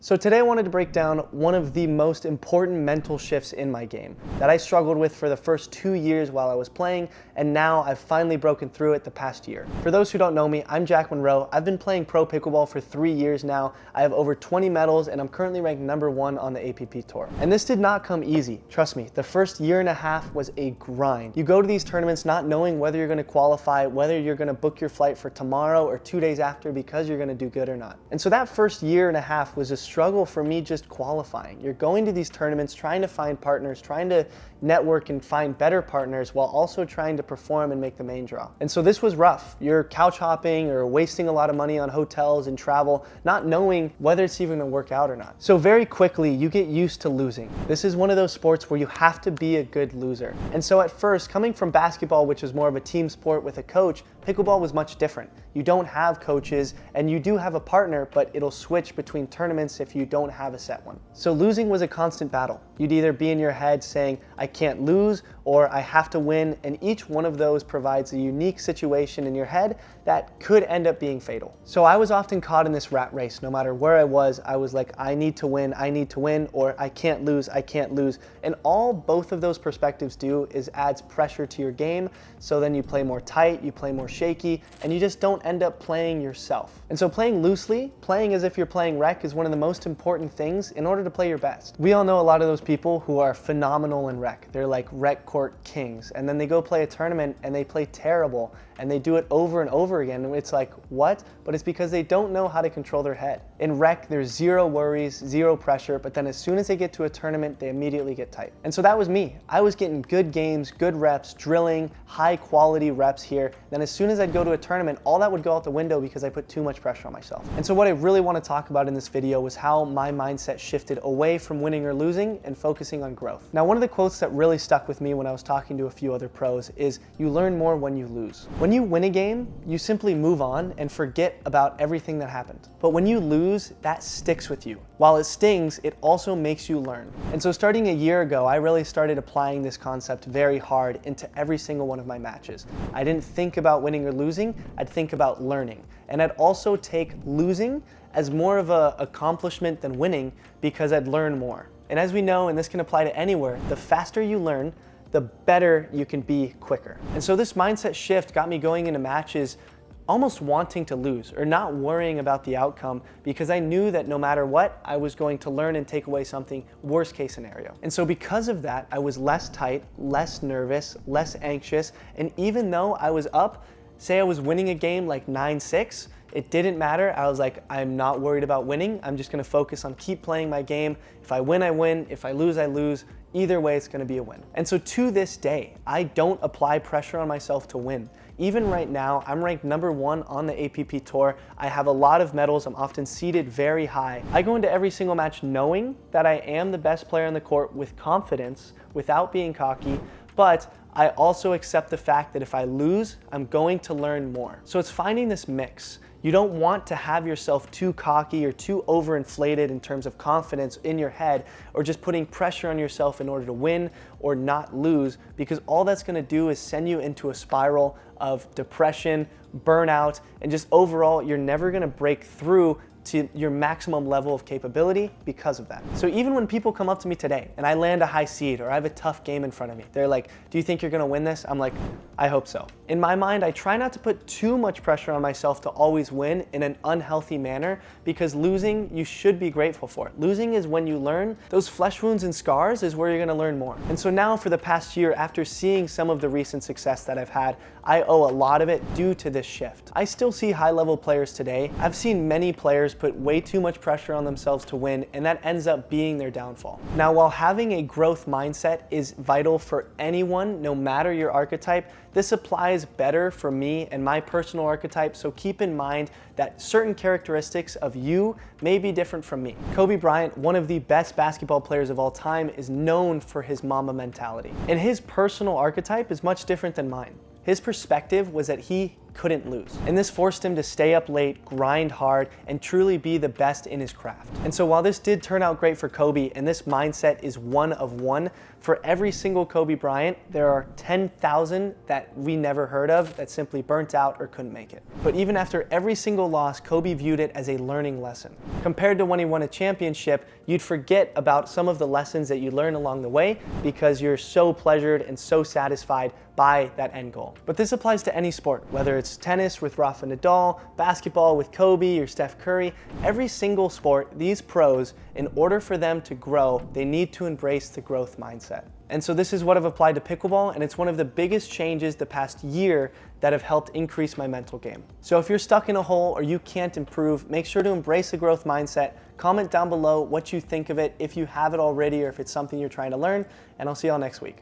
So today I wanted to break down one of the most important mental shifts in my game that I struggled with for the first 2 years while I was playing, and now I've finally broken through it the past year. For those who don't know me, I'm Jack Monroe. I've been playing pro pickleball for 3 years now. I have over 20 medals and I'm currently ranked #1 on the APP tour. And this did not come easy. Trust me, the first year and a half was a grind. You go to these tournaments not knowing whether you're gonna qualify, whether you're gonna book your flight for tomorrow or 2 days after because you're gonna do good or not. And so that first year and a half was a struggle for me just qualifying. You're going to these tournaments trying to find partners, trying to network and find better partners while also trying to perform and make the main draw. And so this was rough. You're couch hopping or wasting a lot of money on hotels and travel, not knowing whether it's even gonna work out or not. So very quickly, you get used to losing. This is one of those sports where you have to be a good loser. And so at first, coming from basketball, which is more of a team sport with a coach, pickleball was much different. You don't have coaches and you do have a partner, but it'll switch between tournaments if you don't have a set one. So losing was a constant battle. You'd either be in your head saying, I can't lose, or I have to win, and each one of those provides a unique situation in your head that could end up being fatal. So I was often caught in this rat race. No matter where I was like, I need to win, or I can't lose, And all both of those perspectives do is adds pressure to your game, so then you play more tight, you play more shaky, and you just don't end up playing yourself. And so playing loosely, playing as if you're playing rec is one of the most important things in order to play your best. We all know a lot of those people who are phenomenal in rec. They're like rec court kings, and then they go play a tournament and they play terrible and they do it over and over again. And it's like, what? But it's because they don't know how to control their head. In rec, there's zero worries, zero pressure, but then as soon as they get to a tournament, they immediately get tight. And so that was me. I was getting good games, good reps, drilling, high quality reps here. Then as soon as I'd go to a tournament, all that would go out the window because I put too much pressure on myself. And so what I really want to talk about in this video was how my mindset shifted away from winning or losing and focusing on growth. Now, one of the quotes that really stuck with me when I was talking to a few other pros is, you learn more when you lose. When you win a game, you simply move on and forget about everything that happened. But when you lose, that sticks with you. While it stings, it also makes you learn. And so starting a year ago, I really started applying this concept very hard into every single one of my matches. I didn't think about winning or losing, I'd think about learning. And I'd also take losing as more of an accomplishment than winning because I'd learn more. And as we know, and this can apply to anywhere, the faster you learn, the better you can be quicker. And so this mindset shift got me going into matches almost wanting to lose or not worrying about the outcome because I knew that no matter what, I was going to learn and take away something, worst case scenario. And so because of that, I was less tight, less nervous, less anxious, and even though I was up, say I was winning a game like 9-6, it didn't matter. I was like, I'm not worried about winning. I'm just gonna focus on keep playing my game. If I win, I win. If I lose, I lose. Either way, it's gonna be a win. And so to this day, I don't apply pressure on myself to win. Even right now, I'm ranked #1 on the APP tour. I have a lot of medals. I'm often seated very high. I go into every single match knowing that I am the best player on the court with confidence, without being cocky, but I also accept the fact that if I lose, I'm going to learn more. So it's finding this mix. You don't want to have yourself too cocky or too overinflated in terms of confidence in your head, or just putting pressure on yourself in order to win or not lose, because all that's gonna do is send you into a spiral of depression, burnout, and just overall, you're never gonna break through to your maximum level of capability because of that. So even when people come up to me today and I land a high seed or I have a tough game in front of me, they're like, do you think you're gonna win this? I'm like, I hope so. In my mind, I try not to put too much pressure on myself to always win in an unhealthy manner, because losing, you should be grateful for. Losing is when you learn. Those flesh wounds and scars is where you're gonna learn more. And so now for the past year, after seeing some of the recent success that I've had, I owe a lot of it due to this shift. I still see high-level players today. I've seen many players put way too much pressure on themselves to win, and that ends up being their downfall. Now, while having a growth mindset is vital for anyone, no matter your archetype, this applies better for me and my personal archetype, so keep in mind that certain characteristics of you may be different from me. Kobe Bryant, one of the best basketball players of all time, is known for his Mamba mentality. And his personal archetype is much different than mine. His perspective was that he couldn't lose. And this forced him to stay up late, grind hard, and truly be the best in his craft. And so while this did turn out great for Kobe, and this mindset is one of one, for every single Kobe Bryant, there are 10,000 that we never heard of that simply burnt out or couldn't make it. But even after every single loss, Kobe viewed it as a learning lesson. Compared to when he won a championship, you'd forget about some of the lessons that you learn along the way because you're so pleasured and so satisfied by that end goal. But this applies to any sport, whether it's tennis with Rafa Nadal, basketball with Kobe or Steph Curry. Every single sport, these pros, in order for them to grow, they need to embrace the growth mindset. And so this is what I've applied to pickleball, and it's one of the biggest changes the past year that have helped increase my mental game. So if you're stuck in a hole or you can't improve, make sure to embrace the growth mindset. Comment down below what you think of it, if you have it already or if it's something you're trying to learn, and I'll see y'all next week.